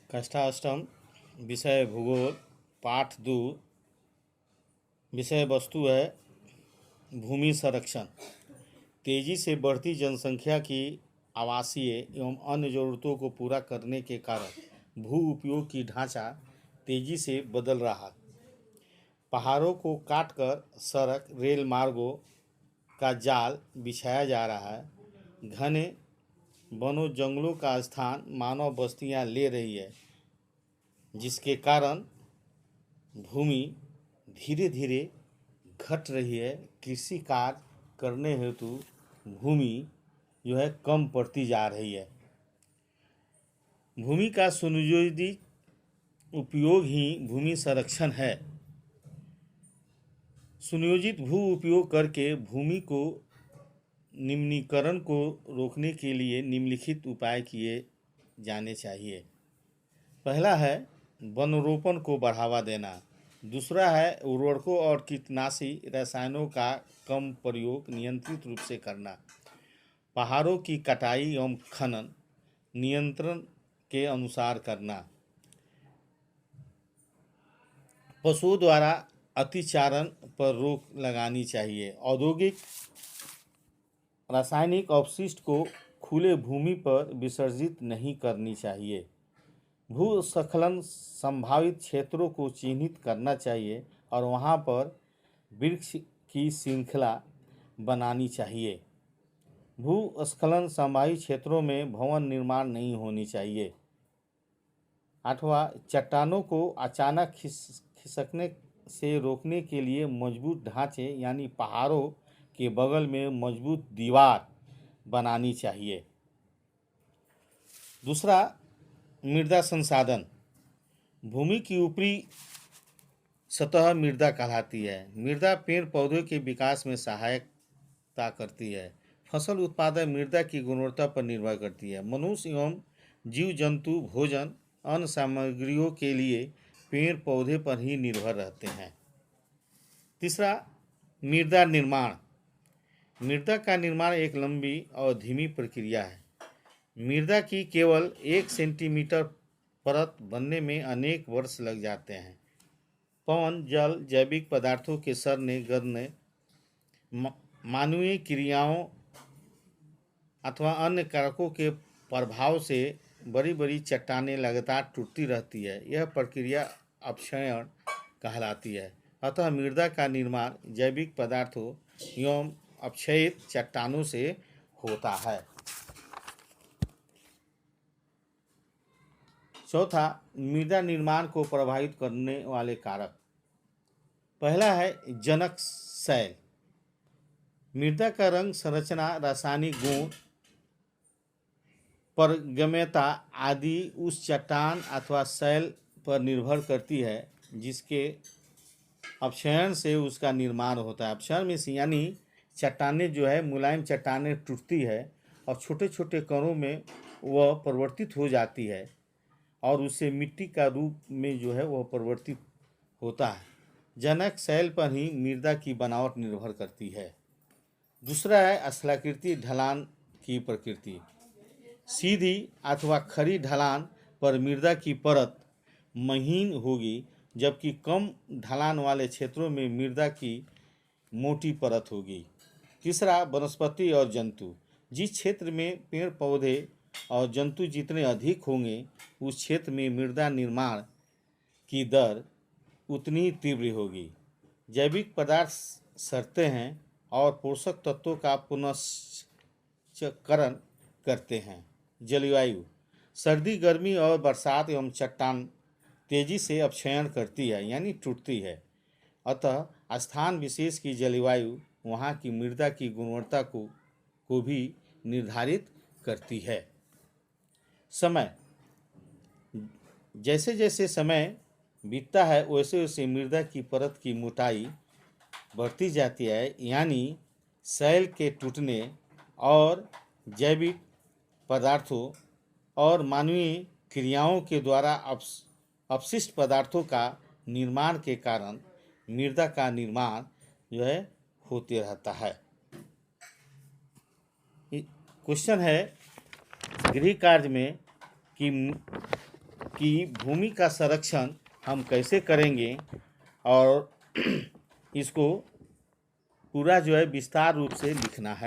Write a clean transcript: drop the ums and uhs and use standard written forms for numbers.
कष्टाष्टम विषय भूगोल पाठ 2 विषय वस्तु है भूमि संरक्षण। तेजी से बढ़ती जनसंख्या की आवासीय एवं अन्य जरूरतों को पूरा करने के कारण भू उपयोग की ढांचा तेजी से बदल रहा। पहाड़ों को काटकर सड़क रेल मार्गों का जाल बिछाया जा रहा है। घने वनों जंगलों का स्थान मानव बस्तियां ले रही है, जिसके कारण भूमि धीरे धीरे घट रही है। कृषि कार्य करने हेतु भूमि जो है कम पड़ती जा रही है। भूमि का सुनियोजित उपयोग ही भूमि संरक्षण है। सुनियोजित भू उपयोग करके भूमि को निम्नीकरण को रोकने के लिए निम्नलिखित उपाय किए जाने चाहिए। पहला है वनरोपण को बढ़ावा देना। दूसरा है उर्वरकों और कीटनाशी रसायनों का कम प्रयोग नियंत्रित रूप से करना। पहाड़ों की कटाई एवं खनन नियंत्रण के अनुसार करना। पशुओं द्वारा अतिचारण पर रोक लगानी चाहिए। औद्योगिक रासायनिक अपशिष्ट को खुले भूमि पर विसर्जित नहीं करनी चाहिए। भूस्खलन संभावित क्षेत्रों को चिन्हित करना चाहिए और वहां पर वृक्ष की श्रृंखला बनानी चाहिए। भूस्खलन संभावित क्षेत्रों में भवन निर्माण नहीं होनी चाहिए। 8वां, चट्टानों को अचानक खिसकने से रोकने के लिए मजबूत ढांचे यानी पहाड़ों के बगल में मजबूत दीवार बनानी चाहिए। दूसरा, मृदा संसाधन। भूमि की ऊपरी सतह मृदा कहलाती है। मृदा पेड़ पौधों के विकास में सहायता करती है। फसल उत्पादन मृदा की गुणवत्ता पर निर्भर करती है। मनुष्य एवं जीव जंतु भोजन अन्य सामग्रियों के लिए पेड़ पौधे पर ही निर्भर रहते हैं। तीसरा, मृदा निर्माण। मृदा का निर्माण एक लंबी और धीमी प्रक्रिया है। मृदा की केवल 1 सेंटीमीटर परत बनने में अनेक वर्ष लग जाते हैं। पवन, जल, जैविक पदार्थों के सड़ने गलने, मानवीय क्रियाओं अथवा अन्य कारकों के प्रभाव से बड़ी बड़ी चट्टानें लगातार टूटती रहती है। यह प्रक्रिया अपक्षयण कहलाती है। अतः मृदा का निर्माण जैविक पदार्थों एवं अपक्षयित चट्टानों से होता है। चौथा, मृदा निर्माण को प्रभावित करने वाले कारक। पहला है जनक शैल। मृदा का रंग, संरचना, रासायनिक गुण, पारगम्यता आदि उस चट्टान अथवा शैल पर निर्भर करती है जिसके अपक्षयण से उसका निर्माण होता है। अपक्षयण में यानी चट्टानें जो है मुलायम चट्टानें टूटती है और छोटे छोटे कणों में वह परिवर्तित हो जाती है और उससे मिट्टी का रूप में जो है वह परिवर्तित होता है। जनक शैल पर ही मृदा की बनावट निर्भर करती है। दूसरा है स्थलाकृति ढलान की प्रकृति। सीधी अथवा खड़ी ढलान पर मृदा की परत महीन होगी, जबकि कम ढलान वाले क्षेत्रों में मृदा की मोटी परत होगी। तीसरा, वनस्पति और जंतु। जिस क्षेत्र में पेड़ पौधे और जंतु जितने अधिक होंगे, उस क्षेत्र में मृदा निर्माण की दर उतनी तीव्र होगी। जैविक पदार्थ सड़ते हैं और पोषक तत्वों का पुनश्चक्रण करते हैं। जलवायु। सर्दी, गर्मी और बरसात एवं चट्टान तेजी से अपक्षयण करती है यानी टूटती है। अतः स्थान विशेष की जलवायु वहाँ की मृदा की गुणवत्ता को भी निर्धारित करती है। समय। जैसे जैसे समय बीतता है वैसे वैसे मृदा की परत की मोटाई बढ़ती जाती है, यानी शैल के टूटने और जैविक पदार्थों और मानवीय क्रियाओं के द्वारा अपशिष्ट पदार्थों का निर्माण के कारण मृदा का निर्माण जो है होते रहता है। क्वेश्चन है गृह कार्य में कि कि भूमि का संरक्षण हम कैसे करेंगे और इसको पूरा जो है विस्तार रूप से लिखना है।